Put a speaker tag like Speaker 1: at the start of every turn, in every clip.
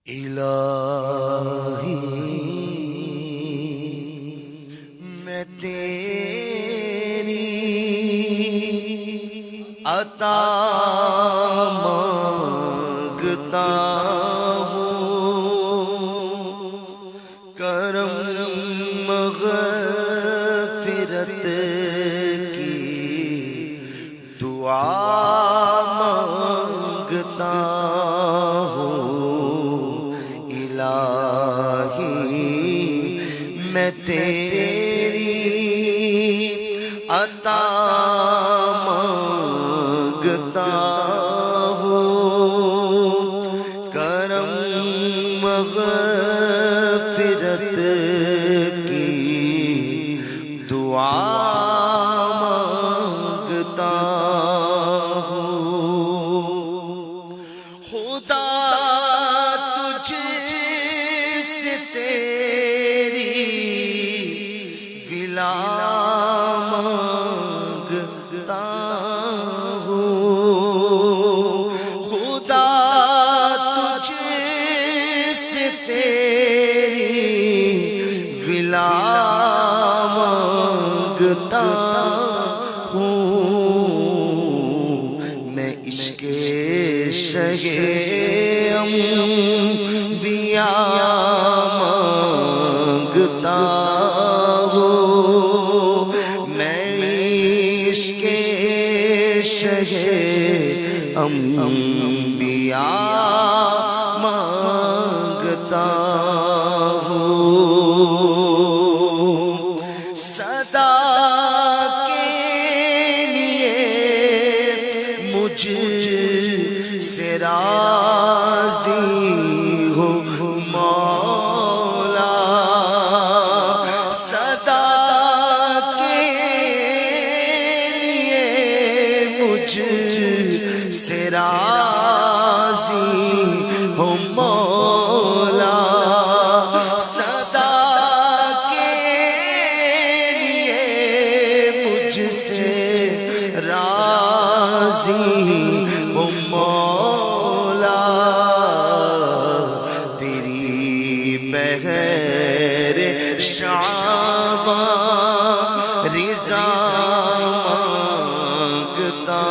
Speaker 1: الہی میں تیری عطا مانگتا ہوں، کرم مغفرت کی دعا مانگتا میں تیری عطا مانگتا ہوں، کرم مغفرت کی دعا مانگتا ہوں۔ خدا تجھ سے مانگتا ہوں، خدا تجھ سے تیری ولا مانگتا ہوں، میں عشق شہ انبیاء مانگتا شہ انبیاء مانگتا ہوں، صدا کے لیے مجھ سے راضی ہو مولا، صدا سے راضی ہو مولا، صدا کے لیے مجھ سے راضی ہو مولا، تیری بغیر شعباں رضا مانگتا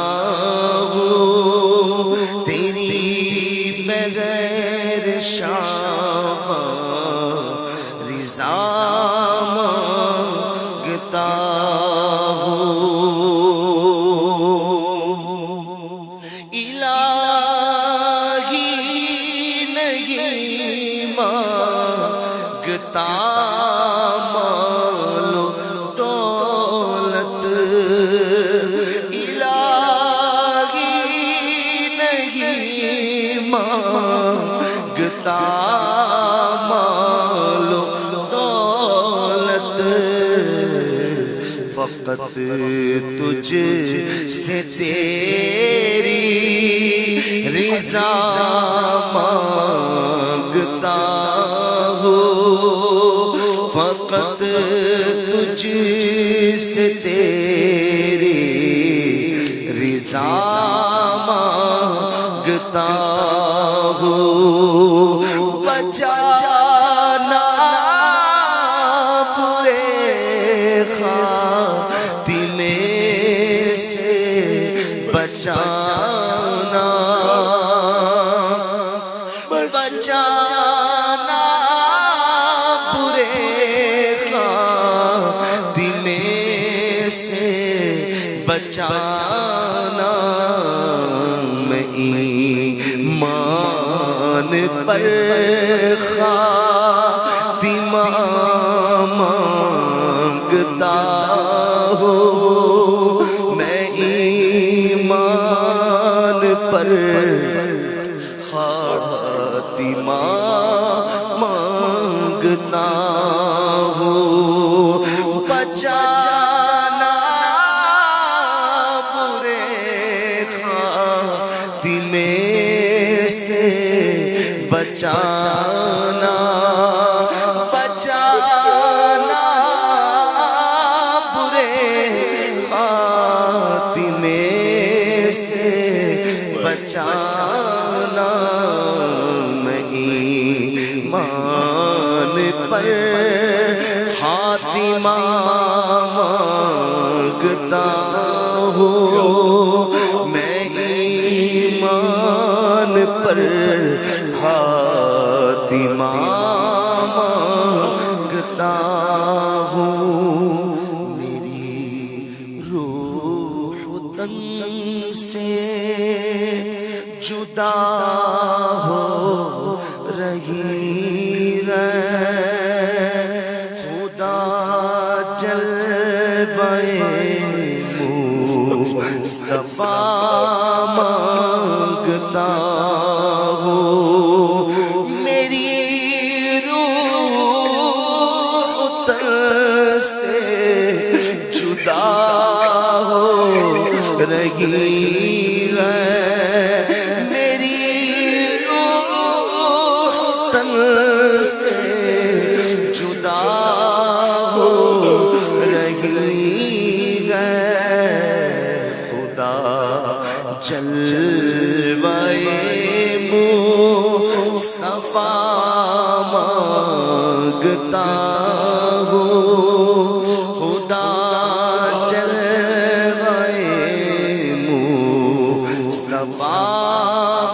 Speaker 1: ہوں، تیری بغیر شعباں رضا مانگتا ہوں، الہی نہیں مانگتا مال و دولت، مانگتا مال و دولت، فقط تجھ سے تیری رضا مانگتا ہوں، فقط تجھ سے تیری رضا مانگتا ہوں، بچانا برے خاتمے سے، بچانا بچانا برے خاتمے سے، بچانا میں ایمان پر خاتمہ مانگتا ہوں، میں ایمان پر خاتمہ مانگتا ہوں، بچانا برے خاتمے سے، بچانا بچانا برے خاتمے سے، بچانا میں ایمان پر خاتمہ مانگتا ہوں، میں ایمان پر خاتمہ مانگتا ہوں۔ میری روح تن سے جدا ہو رہی ہے، خدا جلوے مصطفیٰ مانگتا ہوں۔ میری روح تن سے جدا ہو رہی ہے، میری روح تن سے جدا ہو رہی ہے، خدا جلوے مصطفیٰ مانگتا ہوں، خدا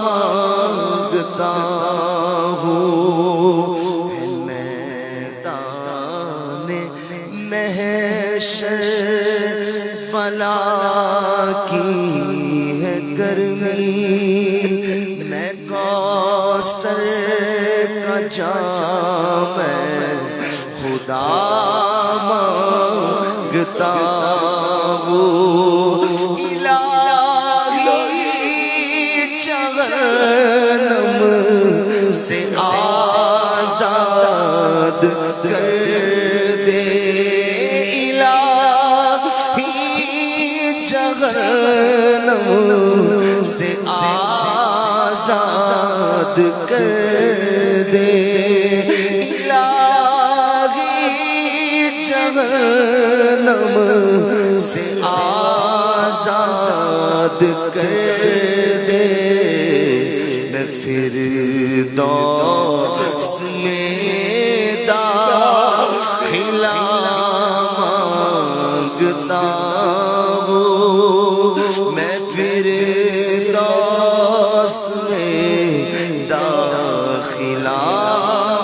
Speaker 1: مانگتا ہوں۔ میدان محشر بلا کی ہے گرمی، میں کوثر کا جام خدا مانگتا ہوں۔ جہنم سے آزاد کر دے الہی، جہنم سے آزاد کر دے الہی، جہنم سے آزاد کر دے، فردوس میں داخلہ مانگتا ہوں، میں فردوس میں داخلہ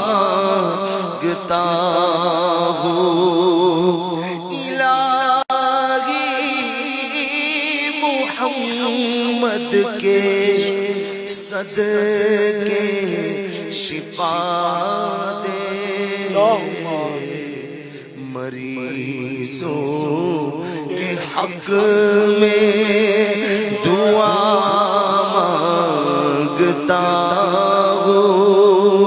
Speaker 1: مانگتا ہوں۔ الہی محمد کے صدقے شفا دے، مریضوں کے حق میں دعا مانگتا ہوں،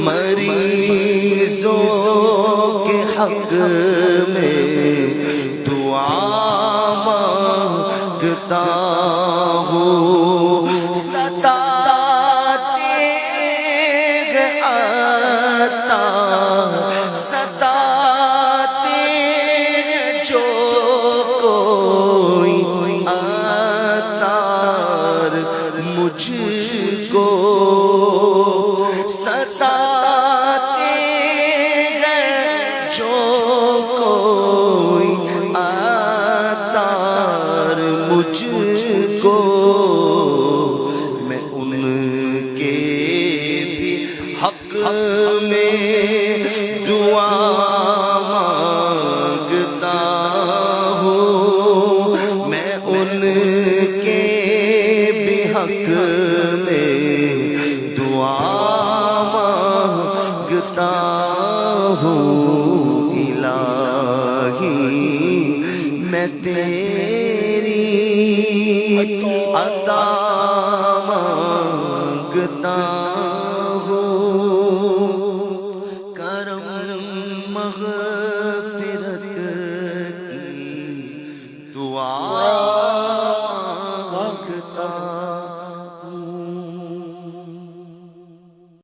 Speaker 1: مریضوں کے حق میں دعا مانگتا ہوں۔ ستاتے جو کوئی عطار مجھ کو، ستاتے جو کوئی عطار مجھ کو، میں ان کے بھی حق میں دعا مانگتا ہوں، میں ان کے بھی حق میں دعا مانگتا ہوں۔ الہی میں تیری عطا مانگتا ہوں، کرم مغفرت